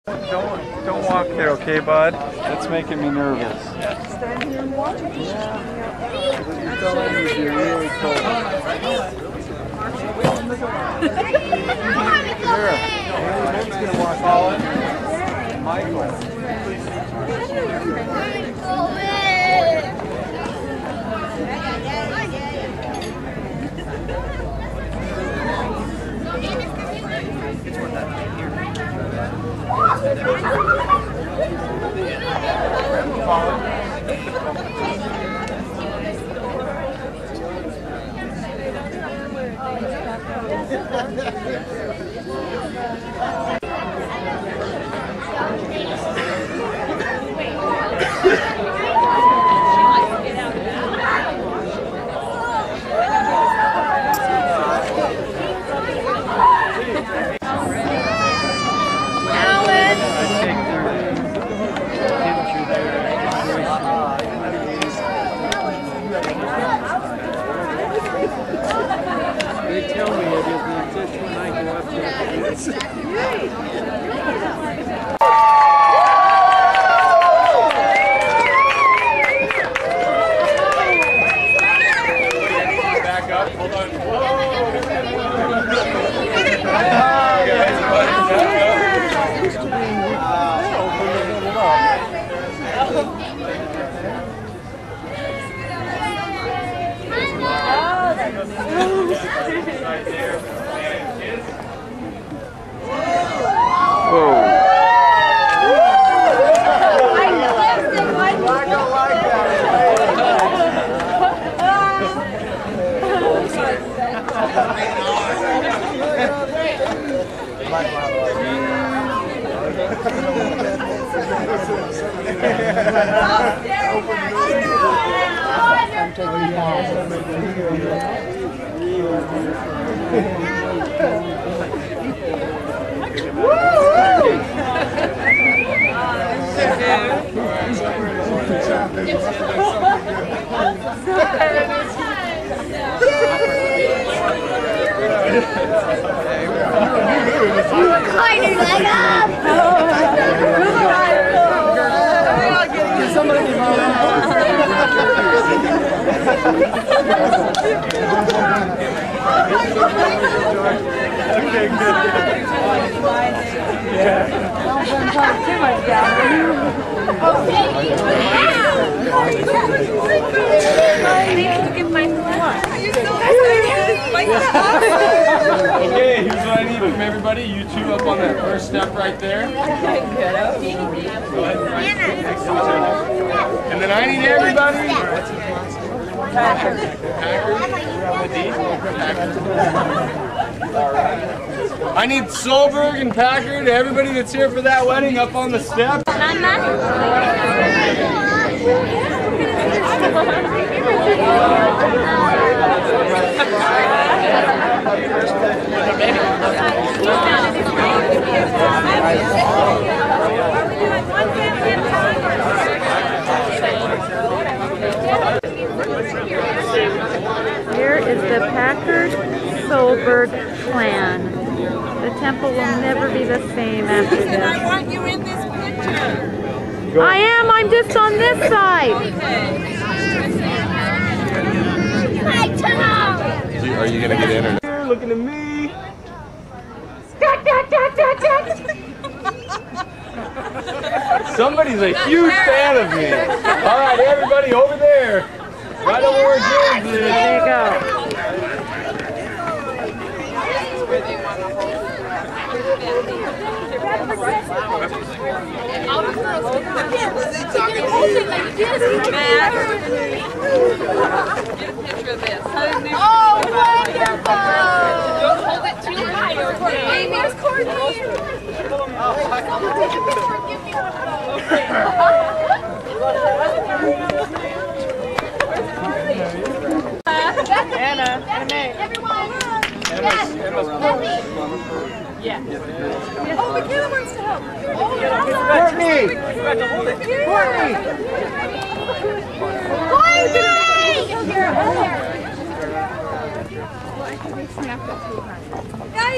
Don't walk there, okay, bud? That's making me nervous. Stand here and watch it. Yeah. You're telling me you're really cold. Here. Ben's gonna walk out. Michael. They tell me it is the intention when I go up there. Back up, hold on. Okay, here's what I need from everybody. You two up on that first step right there. And then I need everybody. Packard. I need Solberg and Packard, everybody that's here for that wedding, up on the step. Here is the Packard-Solberg clan. The temple will never be the same after this. I want you in this picture. I am. I'm just on this side. Are you gonna get in or not? You're looking at me. Somebody's a huge fan of me. All right, everybody over there. Right over where James is. There you go. Oh, wonderful! Don't hold it too high. Hey, there's Courtney. Someone take a picture and give me one of those. Anna, Renee. Everyone. Emma's Yeah. Oh, Michaela wants to help. Oh, Courtney! Courtney! Courtney! Guys,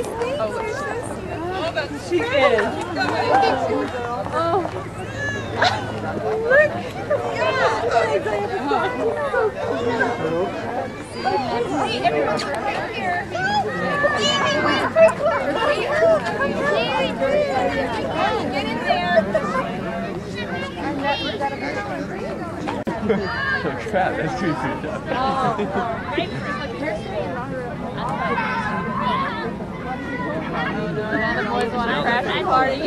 thanks. You're so sweet. She is. Oh. Look. Hey, everyone, come here. Get in there. Crap, that's too soon. All the boys want a craft party.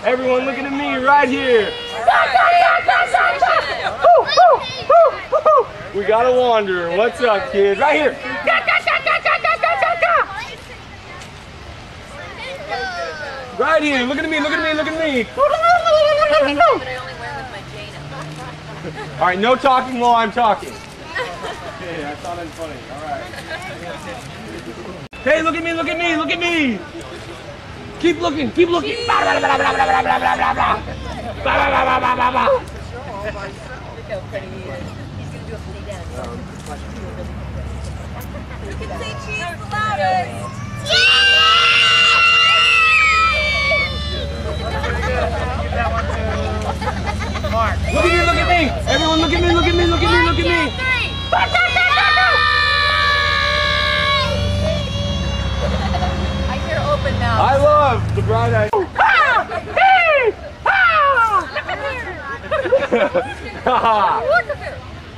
Everyone looking at me right here. We got a wanderer. What's up, kids? Right here. Right here. Look at me. Look at me. Look at me. All right. No talking while I'm talking. Okay, I thought it was funny. All right. Hey, look at me. Look at me. Look at me. Keep looking. Keep looking. Look how pretty he is. He's going to do a flea dance. You can say cheese the loudest. Look at me, look at me! Everyone look at me, look at me, look at me, look at me! I hear open now. I love the bright eyes.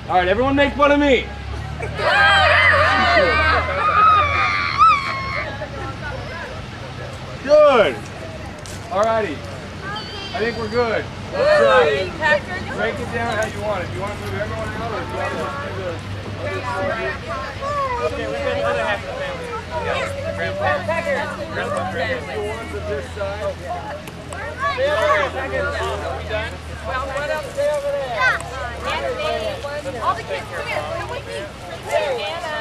Alright, everyone make fun of me. Good. Alrighty. I think we're good. Let's break it down how you want it. Do you want to move everyone out or do you want to just do the other side? Okay, we've got the other half of the family. Yeah. Grandpa. Grandpa, the ones of this side. Stay over there. Are we done? Well, right up, stay over there. All the kids, come here. Come with me. Anna.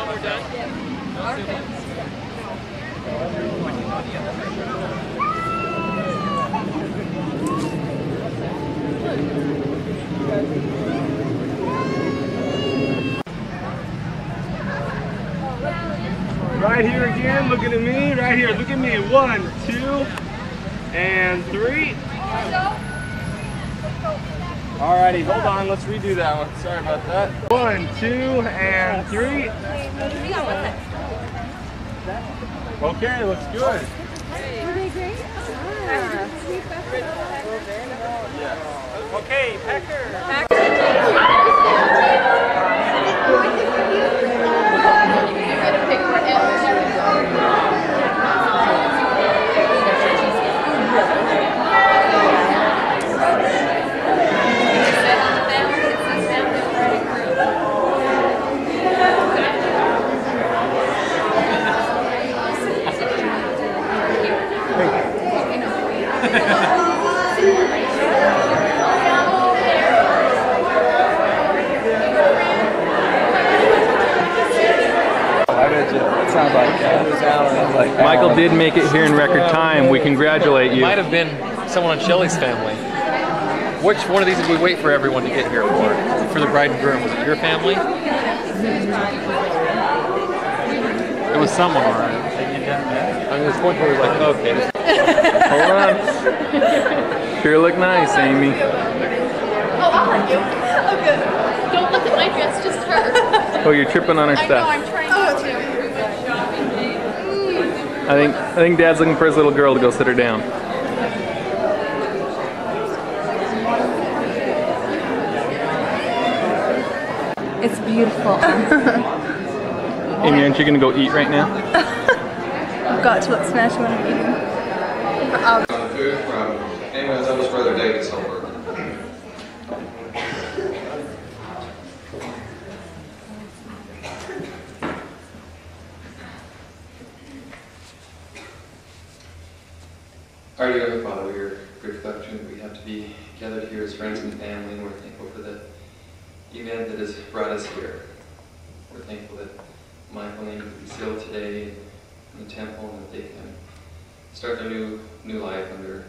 We're done. Right here again, looking at me, right here, look at me. 1, 2, and 3. Alrighty, hold on, let's redo that one. Sorry about that. 1, 2, and 3. Okay, looks good. Were they great? Yeah. Okay, Pecker. Michael did make it here in record time. We congratulate you. Might have been someone on Shelly's family. Which one of these did we wait for everyone to get here for? For the bride and groom? Was it your family? It was someone, all right. I mean, this point where we're like, okay. Hold on. Sure look nice, Amy. Oh, I'll let you. Oh, good. Don't look at my dress, just her. Oh, you're tripping on her I know, stuff. I'm trying not to. I think Dad's looking for his little girl to go sit her down. It's beautiful. Amy, aren't you gonna go eat right now? I've got to look smash when I'm eating. Food from Amos' eldest brother David Silver. Our dear Heavenly Father, we are grateful opportunity that we have to be gathered here as friends and family, and we're thankful for the event that has brought us here. We're thankful that Michael and Amy will be sealed today in the temple, and that they can start their new life under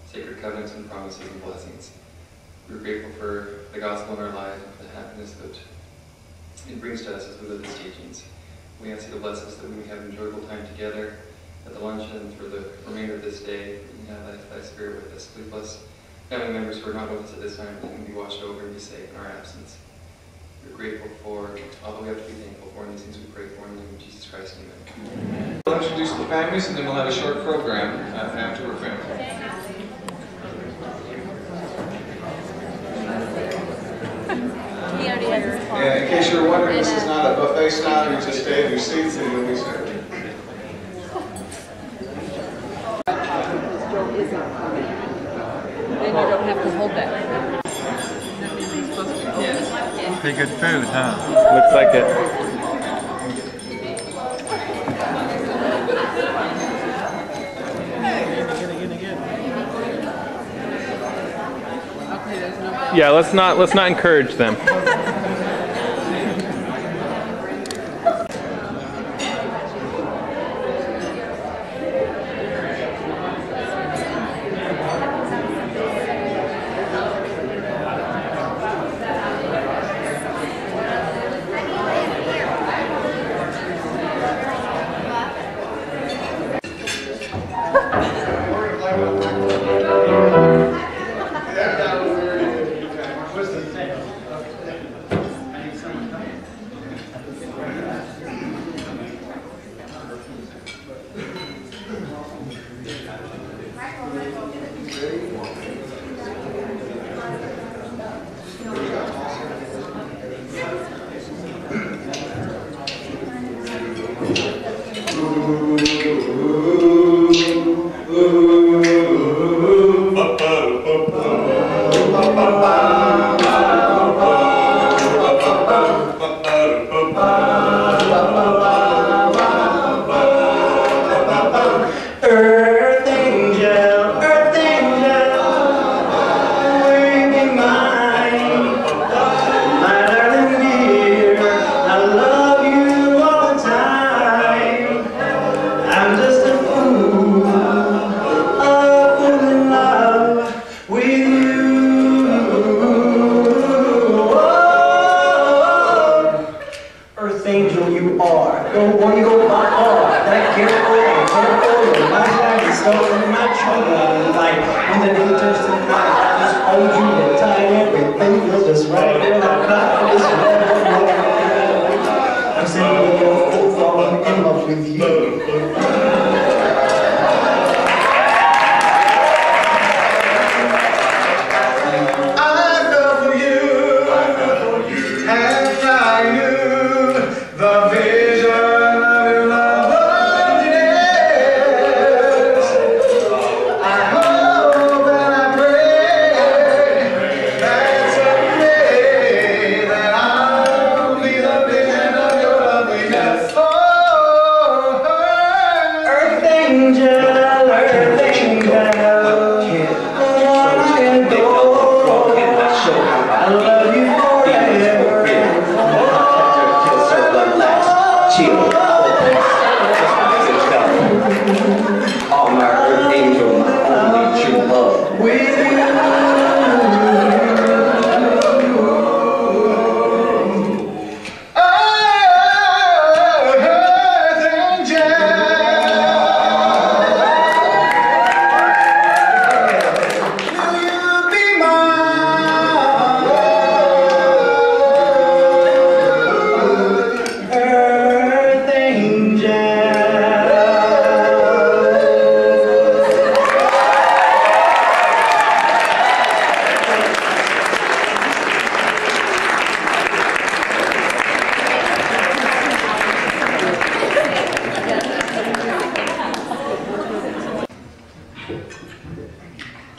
sacred covenants and promises and blessings. We're grateful for the gospel in our lives and for the happiness that it brings to us as we live these teachings. We ask you to bless us that we can have an enjoyable time together at the luncheon and for the remainder of this day. We can have thy spirit with us. Please bless family members who are not with us at this time, that can be watched over and be safe in our absence. We're grateful for all that we have to be thankful for, and these things we pray for in the name of Jesus Christ. Amen. We'll introduce the families, and then we'll have a short program after we're finished. And in case you're wondering, this is not a buffet style. You just stay in your seats and you'll be served. Then you don't have to hold that. Pretty good food, huh? Looks like it. Yeah, let's not encourage them.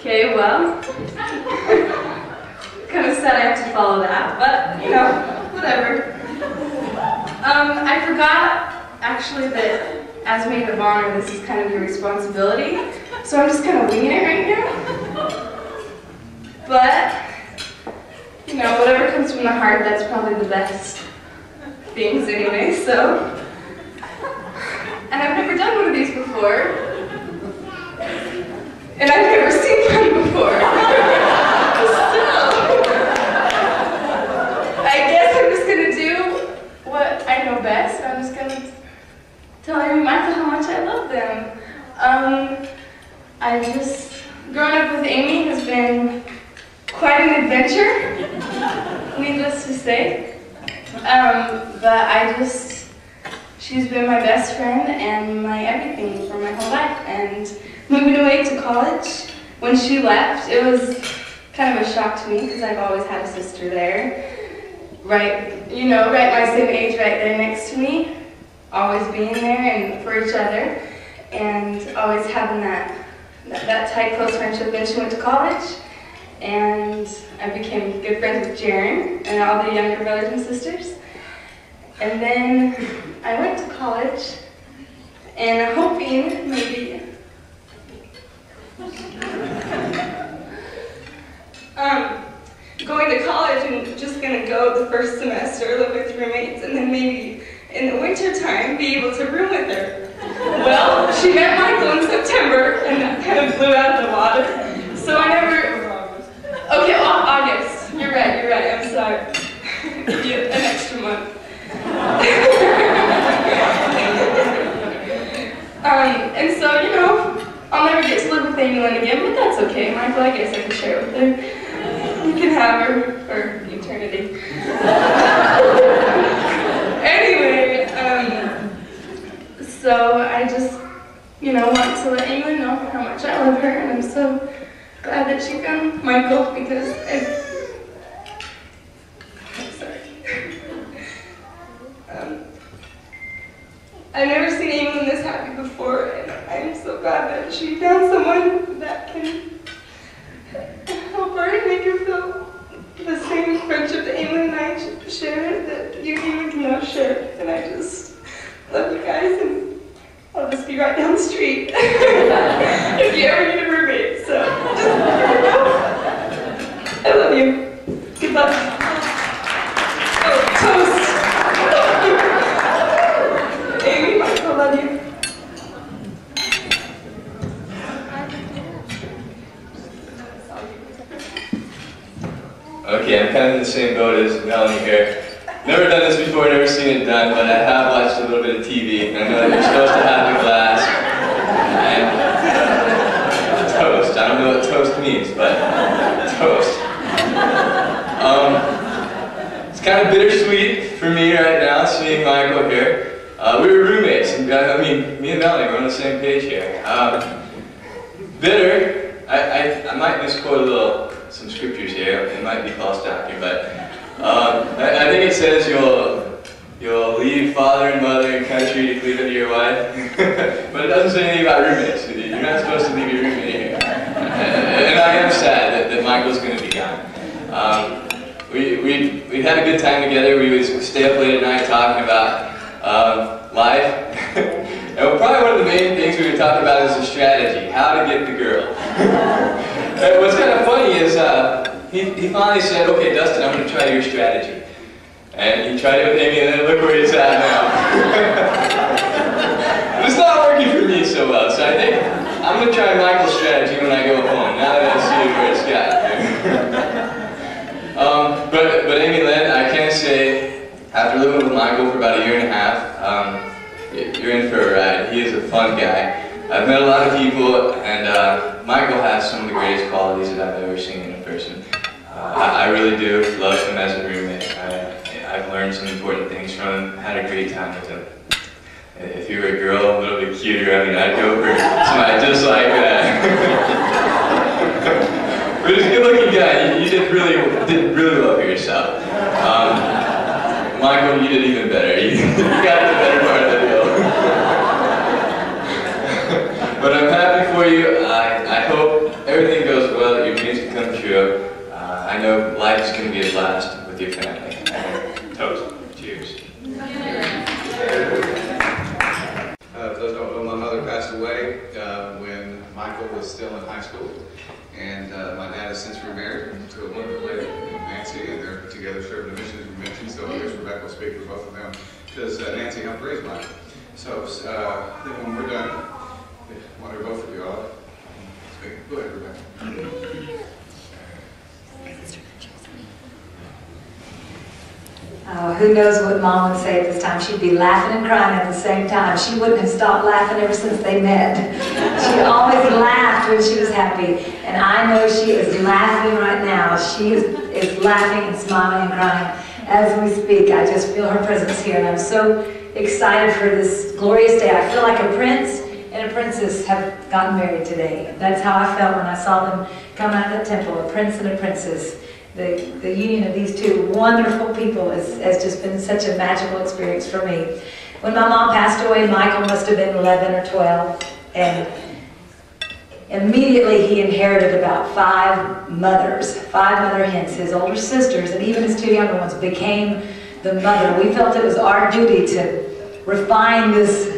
Okay, well, kind of sad I have to follow that, but, you know, whatever. I forgot, actually, that as maid of honor, this is kind of your responsibility. so I'm just kind of winging it right now. But, you know, whatever comes from the heart, that's probably the best things anyway, so. And I've never done one of these before. And I've never seen one before. So, I guess I'm just going to do what I know best. I'm just going to tell Amy and Michael how much I love them. Growing up with Amy has been quite an adventure, needless to say. But she's been my best friend and my everything for my whole life. And moving away to college, when she left, it was kind of a shock to me because I've always had a sister there. Right my same age, right there next to me. Always being there and for each other. And always having that tight, close friendship. Then she went to college. And I became good friends with Jaren and all the younger brothers and sisters. And then I went to college, and I'm hoping maybe going to college and just gonna go the first semester, live with roommates, and then maybe in the winter time be able to room with her. Well, she met Michael in September, and that kind of blew out of the water. So I never. Okay, August. You're right, I'm sorry. Give you an extra month. And so, you know, I'll never get to live with Amy Lynn again, but that's okay. Michael, I guess I can share with her. You can have her for eternity. Anyway, so I just, you know, want to let Amy know how much I love her, and I'm so glad that she found Michael because I'm sorry. I've never seen anyone this happy before, and I'm so glad that she found someone that can help her and make her feel the same friendship that Amy and I share, that you even can now share. And I just love you guys, and I'll just be right down the street if you ever need a roommate. So I love you. Good luck. Oh, toast. Amy, Michael, I love you. Okay, I'm kind of in the same boat as Melanie here. Never done this before, never seen it done, but I have watched a little bit of TV, and I know that you're supposed to have the glass and toast. I don't know what toast means, but toast. It's kind of bittersweet for me right now, seeing Michael here. We were roommates, and I mean, me and Melanie were on the same page here. Bitter, I might misquote some scriptures here, it might be false doctrine, but I think it says you'll leave father and mother and country to cleave unto your wife, but it doesn't say anything about roommates. You're not supposed to leave your roommate here. And I am sad that Michael's going to be gone. We had a good time together. We would stay up late at night talking about life. And probably one of the main things we would talk about is the strategy, how to get the girl. And what's kind of funny is he finally said, okay, Dustin, I'm going to try your strategy. And he tried it with Amy, and then look where he's at now. But it's not working for me so well, so I think I'm going to try Michael's strategy when I go home, now that I see where it's got. But Amy Lynn, I can say, after living with Michael for about a year and a half, you're in for a ride. He is a fun guy. I've met a lot of people, and Michael has some of the greatest qualities that I've ever seen in a person. I really do love him as a roommate. I've learned some important things from him, had a great time with him. If you were a girl, a little bit cuter, I mean, I'd go for somebody just like that. But he's a good-looking guy. You did really well for yourself. Michael, you did even better. You got the better part of the deal. But I'm happy for you. I hope everything goes well, that your dreams can come true. I know life is going to be a blast with your family. Toast. Cheers. For those who don't know, my mother passed away when Michael still in high school. And my dad has since remarried to a wonderful lady named Nancy, and they're together serving the mission as we mentioned. So I guess Rebecca will speak for both of them, because Nancy helped raise Michael. So then when we're done, I want both of you all speak. Go ahead, Rebecca. Who knows what Mom would say at this time. She'd be laughing and crying at the same time. She wouldn't have stopped laughing ever since they met. She always laughed when she was happy. And I know she is laughing right now. She is laughing and smiling and crying as we speak. I just feel her presence here. And I'm so excited for this glorious day. I feel like a prince and a princess have gotten married today. That's how I felt when I saw them come out of the temple, a prince and a princess. The union of these two wonderful people has just been such a magical experience for me. When my mom passed away, Michael must have been 11 or 12, and immediately he inherited about 5 mother hens. His older sisters and even his 2 younger ones became the mother. We felt it was our duty to refine this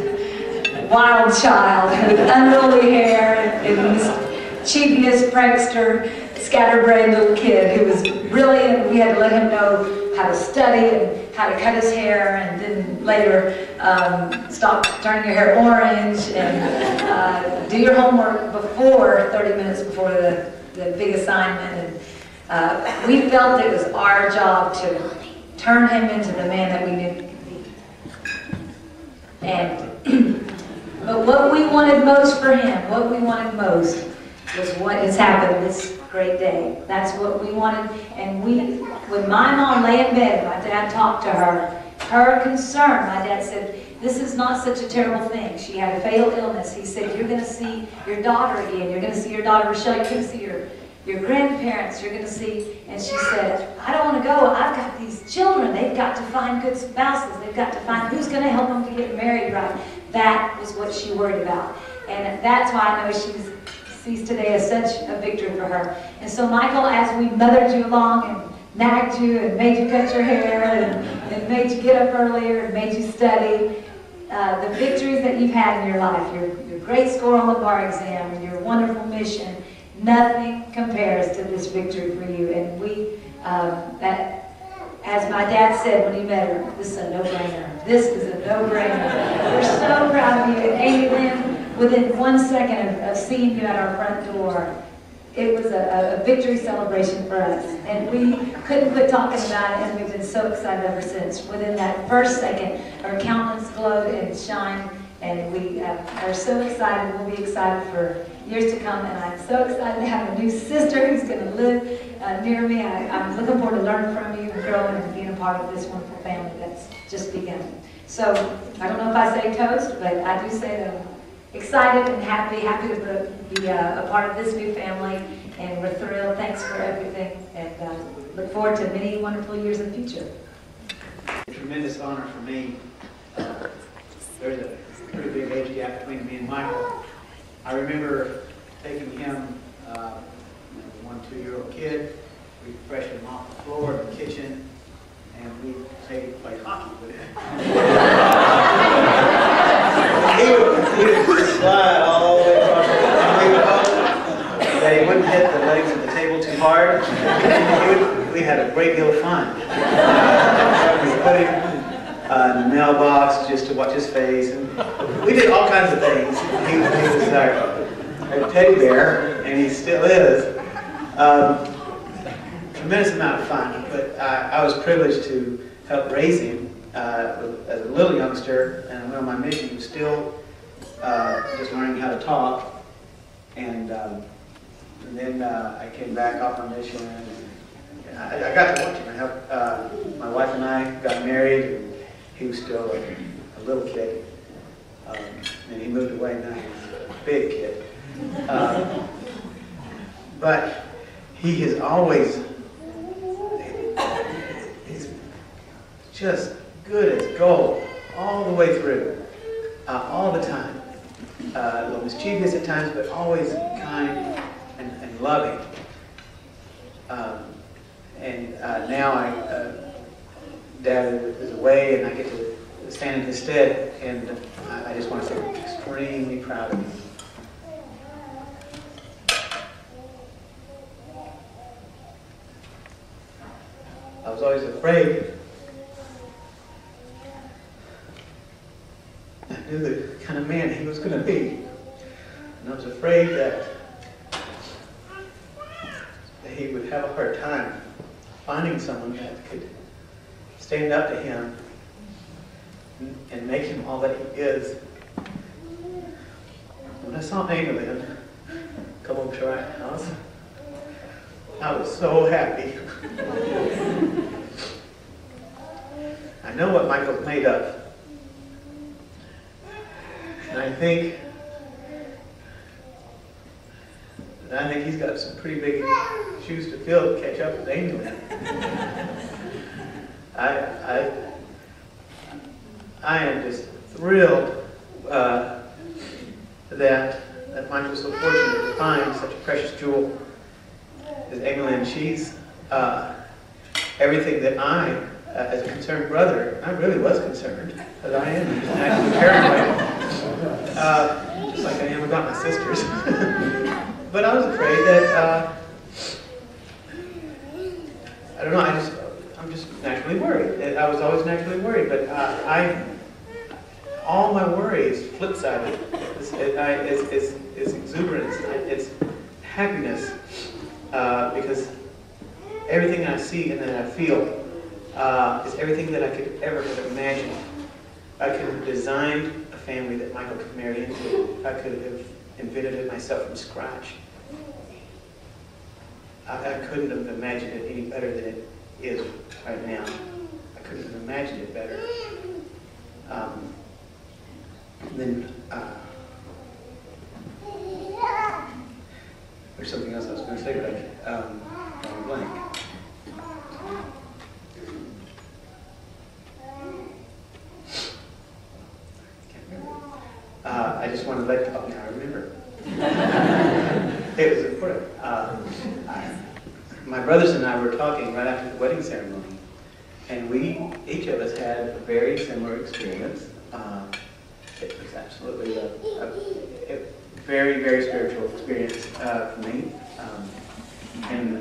wild child with unruly hair and mischievous prankster, scatterbrained little kid who was brilliant. We had to let him know how to study and how to cut his hair, and then later stop turning your hair orange and do your homework before 30 minutes before the big assignment. And we felt it was our job to turn him into the man that we knew he could be. And but what we wanted most for him, what we wanted most, was what has happened this great day. That's what we wanted. And when my mom lay in bed, my dad talked to her. Her concern, my dad said, this is not such a terrible thing. She had a fatal illness. He said, you're going to see your daughter again. You're going to see your daughter Rochelle. You're going to see your grandparents. You're going to see. And she said, I don't want to go. I've got these children. They've got to find good spouses. They've got to find who's going to help them to get married right. That was what she worried about. And that's why I know she's sees today as such a victory for her. And so Michael, as we mothered you along and nagged you and made you cut your hair and made you get up earlier and made you study, the victories that you've had in your life, your great score on the bar exam, and your wonderful mission, nothing compares to this victory for you. And we, as my dad said when he met her, this is a no-brainer. This is a no-brainer. We're so proud of you. And Amy Lynn, within 1 second of seeing you at our front door, it was a victory celebration for us. And we couldn't quit talking about it, and we've been so excited ever since. Within that first second, our countenance glowed and shined, and we are so excited. We'll be excited for years to come, and I'm so excited to have a new sister who's going to live near me. I'm looking forward to learning from you and growing and being a part of this wonderful family that's just begun. So, I don't know if I say toast, but I do say that I'm excited and happy to be a part of this new family, and we're thrilled. Thanks for everything, and look forward to many wonderful years in the future. A tremendous honor for me. There's a pretty big age gap between me and Michael. I remember taking him, a 1-2-year-old kid. We'd fresh him off the floor in the kitchen, and we'd take him to play hockey with him. He would slide all the way across the table. That he wouldn't hit the legs of the table too hard. We had a great deal of fun. We put him in the mailbox just to watch his face. And we did all kinds of things. He was our teddy bear, and he still is. Tremendous amount of fun. But I was privileged to help raise him as a little youngster, and went on my mission. He was still just learning how to talk, and then I came back off my mission, and I got to watch him. I helped, my wife and I got married, and he was still a little kid, and he moved away now. He's a big kid, but he has always, he's just good as gold all the way through, all the time. A little mischievous at times, but always kind and loving. Now Dad is away, and I get to stand in his stead, and I just want to say I'm extremely proud of him. always afraid. I knew the kind of man he was going to be. And I was afraid that he would have a hard time finding someone that could stand up to him and make him all that he is. When I saw England come up to our house, I was so happy. I know what Michael's made of. And I think he's got some pretty big shoes to fill to catch up with England. I am just thrilled that Michael was so fortunate to find such a precious jewel as England. She's everything that I, as a concerned brother, I really was concerned, because I am actually paranoid, just like I am about my sisters. But I was afraid that, I don't know, I'm just naturally worried. I was always naturally worried, but all my worry is flip-sided. It's exuberance, it's happiness, because everything I see and that I feel is everything that I could ever have imagined. I could have designed a family that Michael could marry into. I could have invented it myself from scratch. I couldn't have imagined it any better than it is right now. I couldn't have imagined it better. There's something else I was going to say, but I'm blank. Can't remember. I just want to let you, now I remember. It was important. My brothers and I were talking right after the wedding ceremony, and each of us had a very similar experience. It was absolutely a very, very spiritual experience for me, and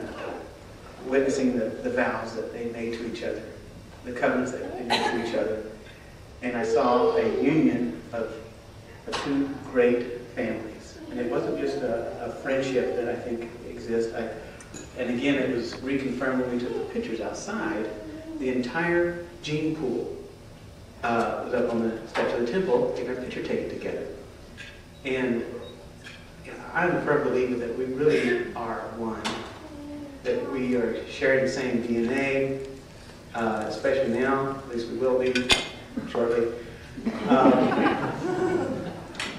witnessing the vows that they made to each other, the covenants that they made to each other. And I saw a union of two great families. And it wasn't just a friendship that I think exists. And again, it was reconfirmed when we took the pictures outside. The entire gene pool was up on the steps of the temple, getting our picture taken together. And I'm a firm believer that we really are one, that we are sharing the same DNA, especially now, at least we will be shortly.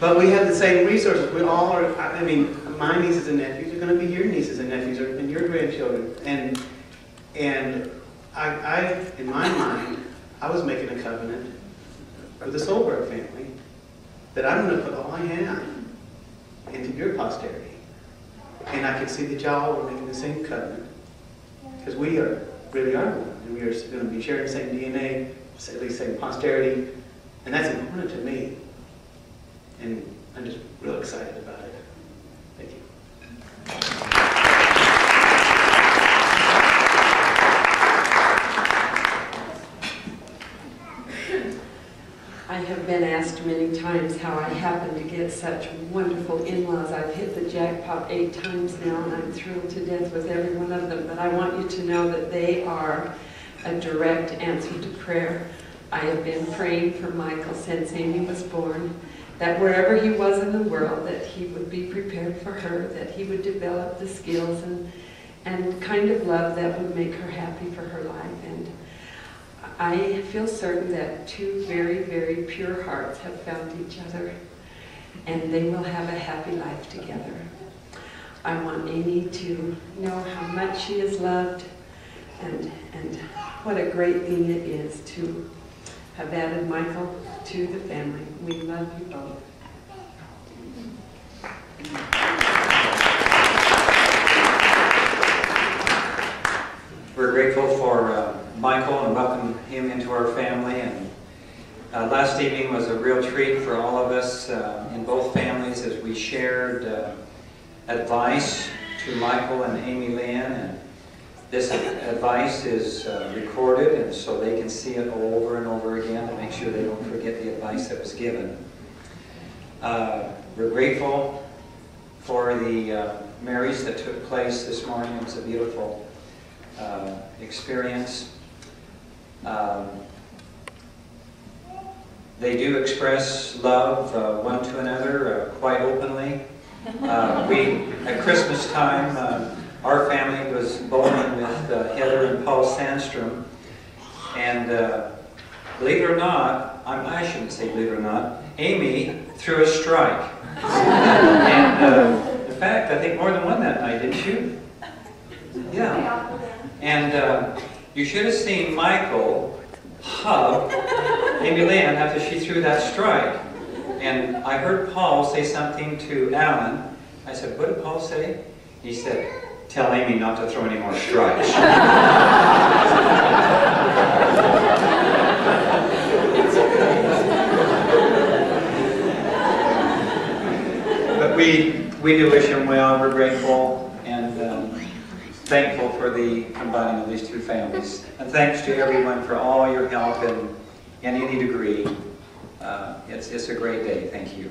But we have the same resources. We all are, I mean, my nieces and nephews are going to be your nieces and nephews and your grandchildren. And I, in my mind, I was making a covenant with the Solberg family that I'm going to put all I have into your posterity. And I could see that y'all were making the same covenant, because we really are one. And we are going to be sharing the same DNA, at least same posterity. And that's important to me. And I'm just real excited about it. Thank you. I have been asked many times how I happen to get such wonderful in-laws. I've hit the jackpot 8 times now, and I'm thrilled to death with every one of them. But I want you to know that they are a direct answer to prayer. I have been praying for Michael since Amy was born, that wherever he was in the world, that he would be prepared for her, that he would develop the skills and kind of love that would make her happy for her life. And I feel certain that 2 very, very pure hearts have found each other, and they will have a happy life together. I want Amy to know how much she is loved, and what a great thing it is to have added Michael to the family. We love you both. We're grateful for Michael and welcome him into our family. And last evening was a real treat for all of us in both families as we shared advice to Michael and Amy Lynn, This advice is recorded, and so they can see it over and over again to make sure they don't forget the advice that was given. We're grateful for the marriage that took place this morning. It was a beautiful experience. They do express love one to another quite openly. At Christmas time, our family was bowling with Heather and Paul Sandstrom, and believe it or not, I shouldn't say believe it or not, Amy threw a strike. And in fact, I think more than one that night, didn't you? Yeah. And you should have seen Michael hug Amy Lynn after she threw that strike. And I heard Paul say something to Alan. I said, what did Paul say? He said, tell Amy not to throw any more strikes. But we do wish him well. We're grateful and thankful for the combining of these two families. And thanks to everyone for all your help in any degree. It's a great day. Thank you.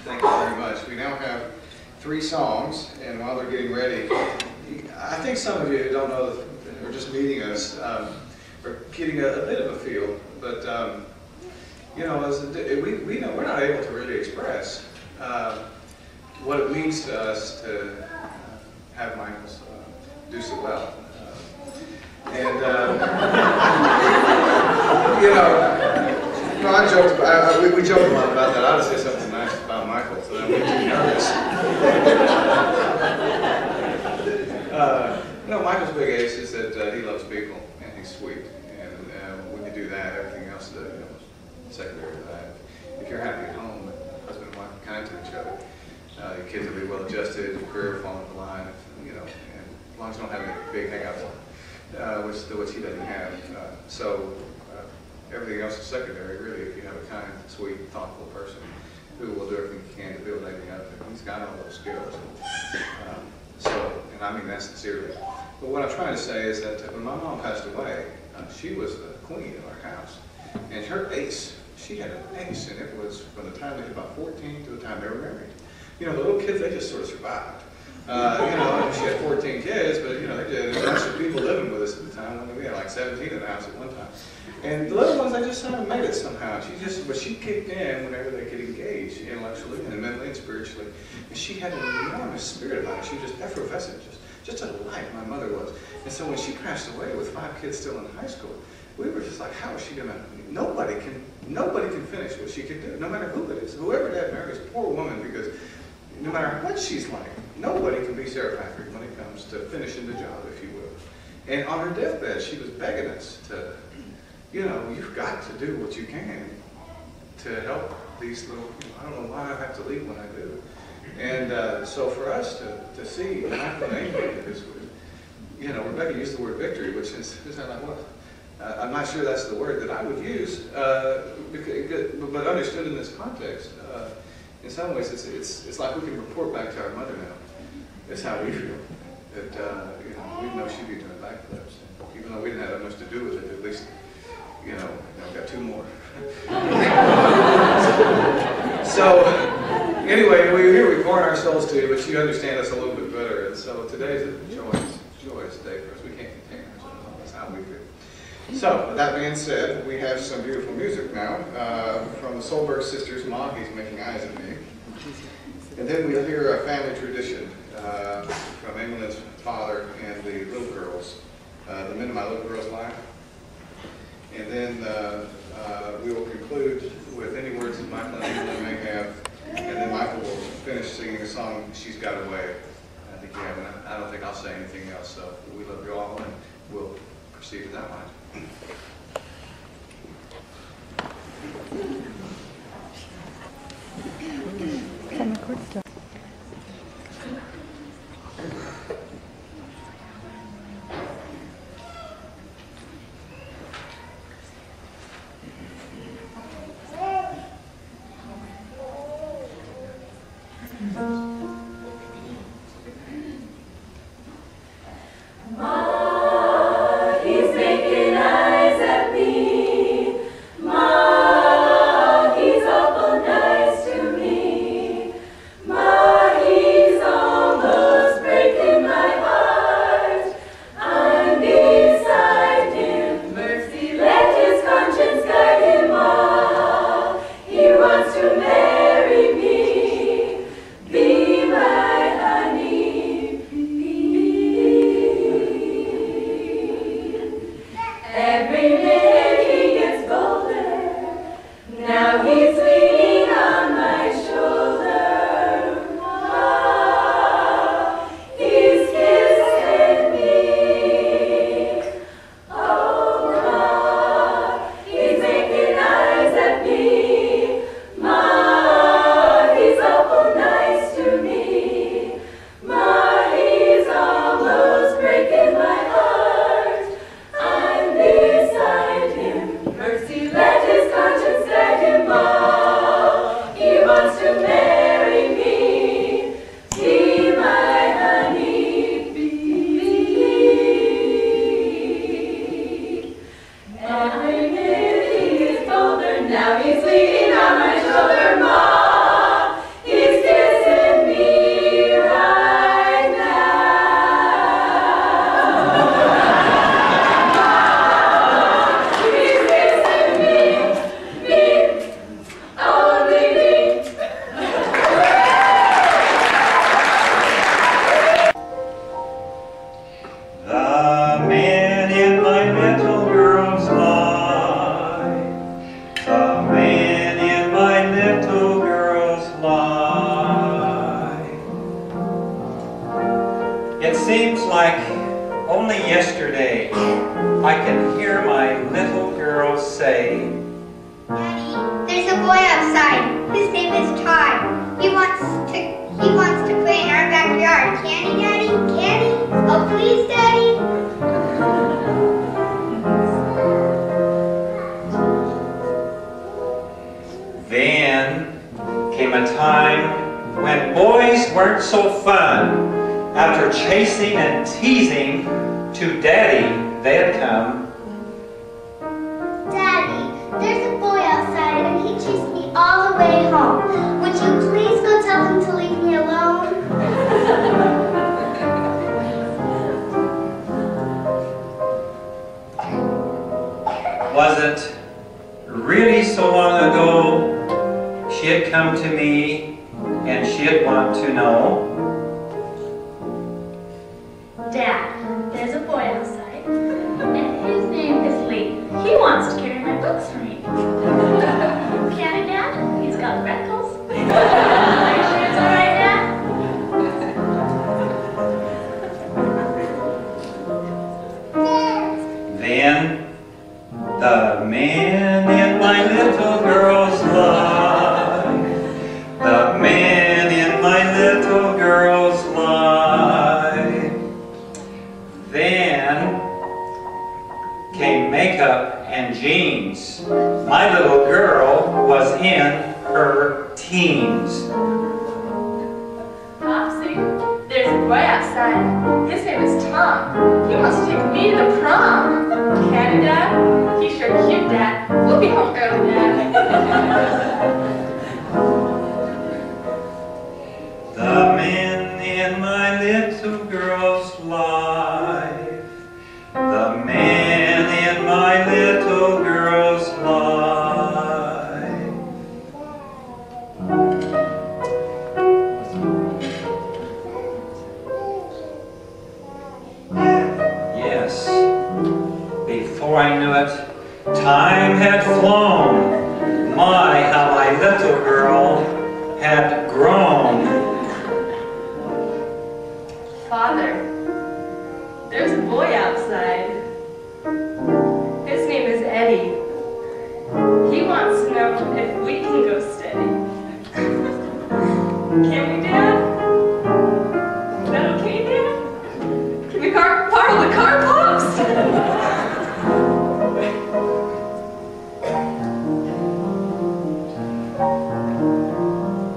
Thank you very much. We now have 3 songs, and while they're getting ready, I think some of you who don't know that are just meeting us are getting a bit of a feel, but you know, we know we're not able to really express what it means to us to have Michael do so well. And you know, I joked. We joked a lot about that. I ought to say something nice about Michael, so that I'm too nervous. You know, Michael's big ace is that he loves people and he's sweet, and when you do that, everything else is secondary to that. If you're happy at home, husband and wife are kind to each other. Your kids will be well adjusted, your career will fall into line, you know, and as long as you don't have any big hang-ups, which he doesn't have. Everything else is secondary, really, if you have a kind, sweet, thoughtful person who will do everything he can to build anything up. And he's got all those skills. And I mean that sincerely. But what I'm trying to say is that when my mom passed away, she was the queen of our house. And her ace, she had an ace, and it was from the time they were about 14 to the time they were married. You know, the little kids, they just sort of survived. You know, she had 14 kids, but you know, they did. There were some people living with us at the time. We had like 17 in the house at one time. And the little ones, they just kind of made it somehow. But she kicked in whenever they could engage intellectually and mentally and spiritually. And she had an enormous spirit about her. She was just effervescent, just a light, my mother was. And so when she passed away with 5 kids still in high school, we were just like, how is she gonna? Nobody can finish what she could do, no matter who it is. Whoever that marries, poor woman, because no matter what she's like, nobody can be Sarah Patrick when it comes to finishing the job, if you will. And on her deathbed, she was begging us to, you know, you've got to do what you can to help these little, you know, I don't know why I have to leave when I do. And so for us to see Michael and Amy, you know, Rebecca used the word victory, which is like what? I'm not sure that's the word that I would use, but understood in this context, in some ways it's like we can report back to our mother now. It's how we feel. That you know, we know she'd be doing backflips, even though we didn't have that much to do with it. At least, you know, we got 2 more. So anyway, we're here. We pour our souls to you, but you understand us a little bit better. And so today's a joyous day for us. We can't contain ourselves. That's how we feel. So, with that being said, we have some beautiful music now from the Solberg sisters. Maggie's making eyes at me. And then we'll hear a family tradition from England's father and the little girls, the men of my little girl's life. And then we will conclude with any words that Michael and England may have. And then Michael will finish singing a song, She's Got Away. I think I don't think I'll say anything else. So we love you all, and we'll proceed with that line. It seems like only yesterday I can hear my little girl say, Daddy, there's a boy outside. His name is Todd. He wants to play in our backyard. Can he, Daddy? Can he? Oh, please, Daddy. Then came a time when boys weren't so fun. After chasing and teasing, to Daddy they'd come. Daddy, there's a boy outside and he chased me all the way home. Would you please go tell him to leave me alone? Wasn't really so long ago, she'd come to me and she'd want to know, Dad, there's a boy outside, and his name is Lee. He wants to carry my books for me. Can he, Dad? He's got freckles. Are you sure it's all right, Dad? then the man in my little girl's life, the man in my little girl's life. Then came makeup and jeans. My little girl was in her teens. Popsy, there's a boy outside. His name is Tom. He wants to take me to the prom. Can he, Dad? He's sure cute, Dad. We'll be home early, Dad. The man in my little girl's life. The man in my little girl's life. Yes, before I knew it, time had flown. My, how my little girl had grown. Father, there's a boy outside. His name is Eddie. He wants to know if we can go steady. Can we, Dad? Is that okay, Dad? Can we borrow the car, Pops?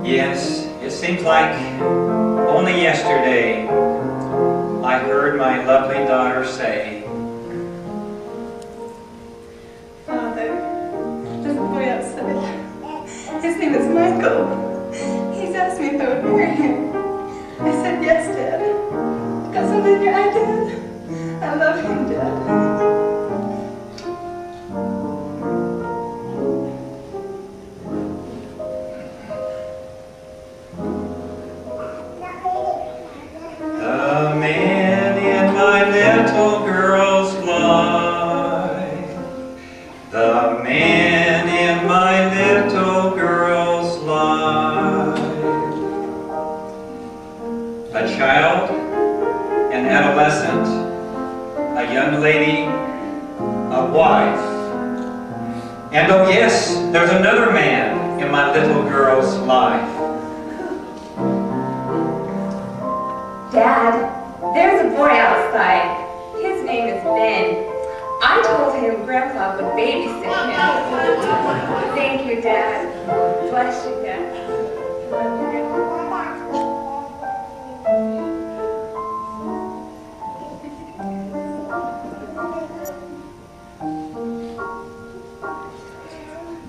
Yes, it seems like only yesterday I heard my lovely daughter say, Father, there's a boy outside. His name is Michael. He's asked me if I would marry him. I said yes, Dad. Got something in your eye, Dad? I love him, Dad. the man in my little girl's life. The man in my little girl's life. A child, an adolescent, a young lady, a wife. And oh yes, there's another man in my little girl's life. Dad, there's a boy outside. His name is Ben. I told him Grandpa would babysit him. Thank you, Dad. Bless you, Dad. Love you, Dad.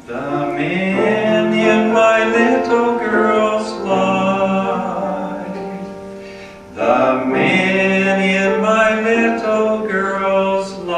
The man in my little girl's life. The man in my little girl's life.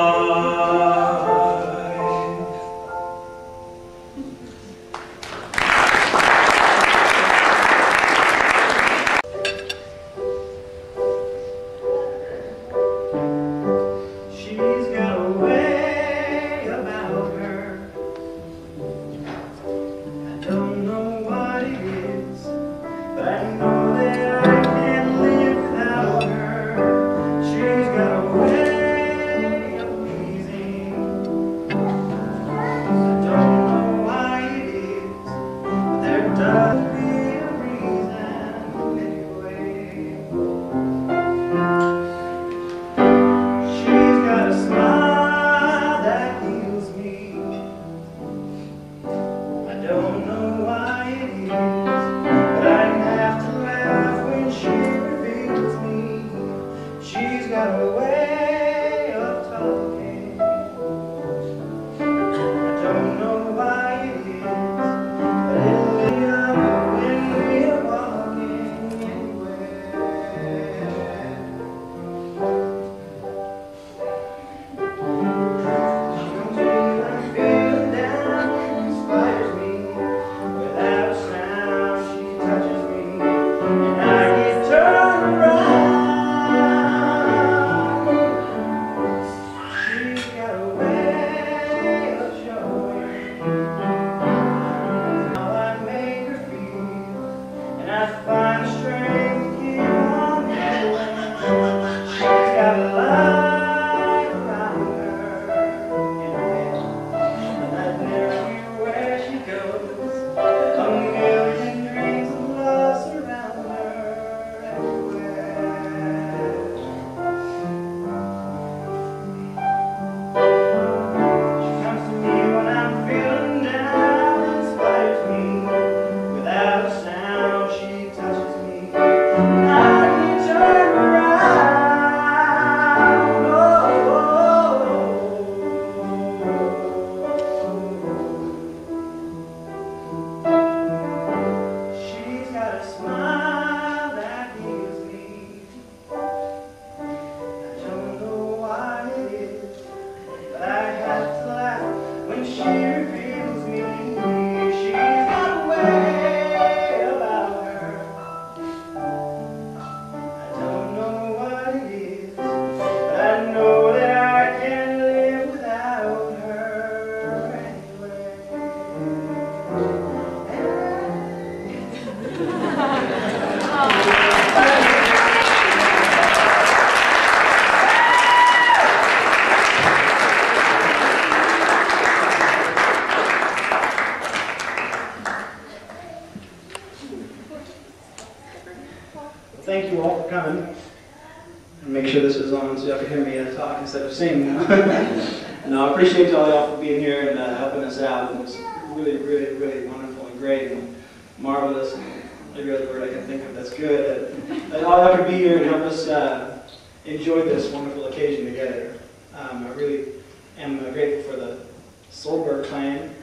got a way of talking. I don't know why it is, but it'll be up when we're walking anywhere. She comes to me when I'm feeling down, inspires me. Without a sound, she touches me, and I get turned around. She's got a way of showing how I make her feel, and I find the strength to keep on going. She's got a light around her in her head, and I never knew where she goes. A million dreams of love surround her everywhere. She comes to me when I'm feeling down, inspires me. Without a sound, she touches me, and I can turn around. She's got a smile that heals me. I don't know why it is, but I have to laugh when she reveals me. She's got a way about her. I don't know what it is, but I know that I can't live without her anyway. Thank you all for coming. And make sure this is on so y'all can hear me talk instead of sing. No, I appreciate all y'all for being here and helping us out. It was really, really, really wonderful and great and marvelous and every other word I can think of that's good. That all y'all could be here and help us enjoy this wonderful occasion together. I really am grateful for the Solberg clan.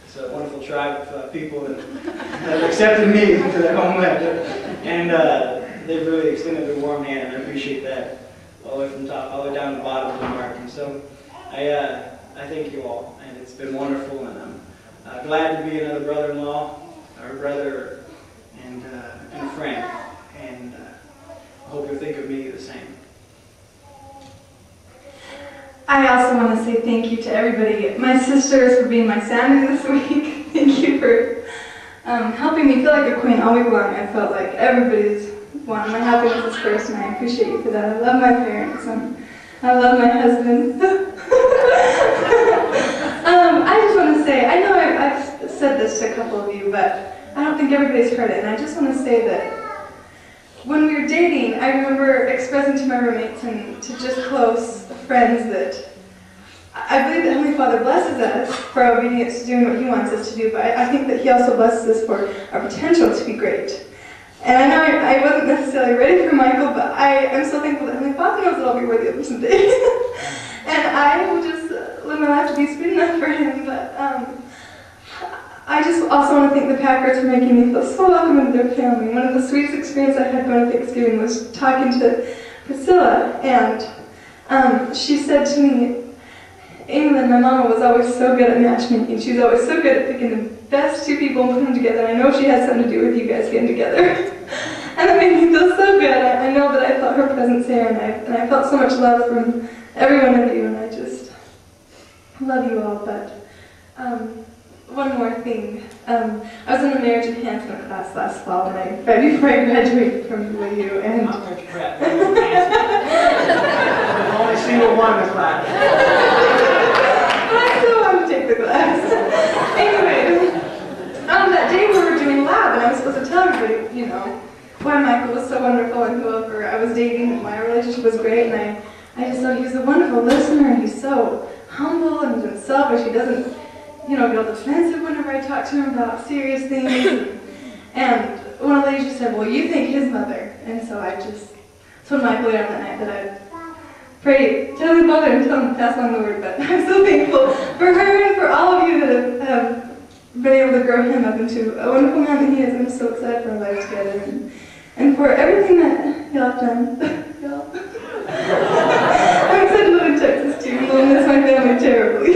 It's a wonderful tribe of people that have accepted me into their homeland. And they've really extended their warm hand, and I appreciate that, all the way from the top, all the way down to the bottom of the mark. And so I thank you all, and it's been wonderful, and I'm glad to be another brother-in-law, or brother, and a friend, and I hope you'll think of me the same. I also want to say thank you to everybody, my sisters for being my Sandy this week. Thank you for helping me feel like a queen all week long. I felt like everybody's one of my happiness first, and I appreciate you for that. I love my parents, and I love my husband. I just want to say, I know I've said this to a couple of you, but I don't think everybody's heard it, and I just want to say that when we were dating, I remember expressing to my roommates and to just close friends that I believe that Heavenly Father blesses us for our obedience to doing what He wants us to do, but I think that He also blesses us for our potential to be great. And I know I wasn't necessarily ready for Michael, but I am so thankful that Heavenly Father knows that I'll be worthy of him someday. And I will just live my life to be sweet enough for him. But I just also want to thank the Packards for making me feel so welcome into their family. One of the sweetest experiences I had going to Thanksgiving was talking to Priscilla, and she said to me, England, my mama was always so good at matchmaking. She was always so good at picking the best two people and putting them together. And I know she had something to do with you guys getting together. And that made me feel so good. I know that I felt her presence here, and I felt so much love from every one of you, and I just love you all. But one more thing. I was in the marriage enhancement class last fall, and right before I graduated from BYU, and Not much prep. There's only single one in the class. I still want to take the class. Anyway, that day we were doing lab, and I was supposed to tell everybody, you know, why Michael was so wonderful and whoever I was dating, my relationship was great, and I just thought he was a wonderful listener, and he's so humble and unselfish. He doesn't, you know, get all defensive whenever I talk to him about serious things. And one of the ladies just said, well, you think his mother. And so I just told Michael later on that night that pray, tell his mother and tell him to pass on the word. But I'm so thankful for her and for all of you that have been able to grow him up into a wonderful man that he is. I'm so excited for our life together and for everything that y'all have done. Y'all. I'm excited to live in Texas too, even though I miss my family terribly.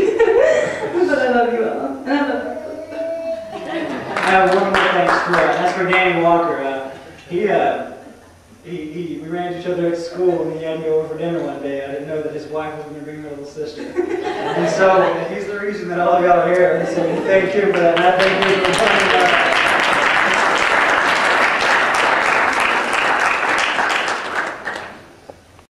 But I love you all. And I love you. I have one more thanks for that's for Danny Walker. We ran into each other at school, and he had me over for dinner one day. I didn't know that his wife was going to bring her little sister, and so he's the reason that all of y'all are here. And so thank you for that. And I thank you for coming.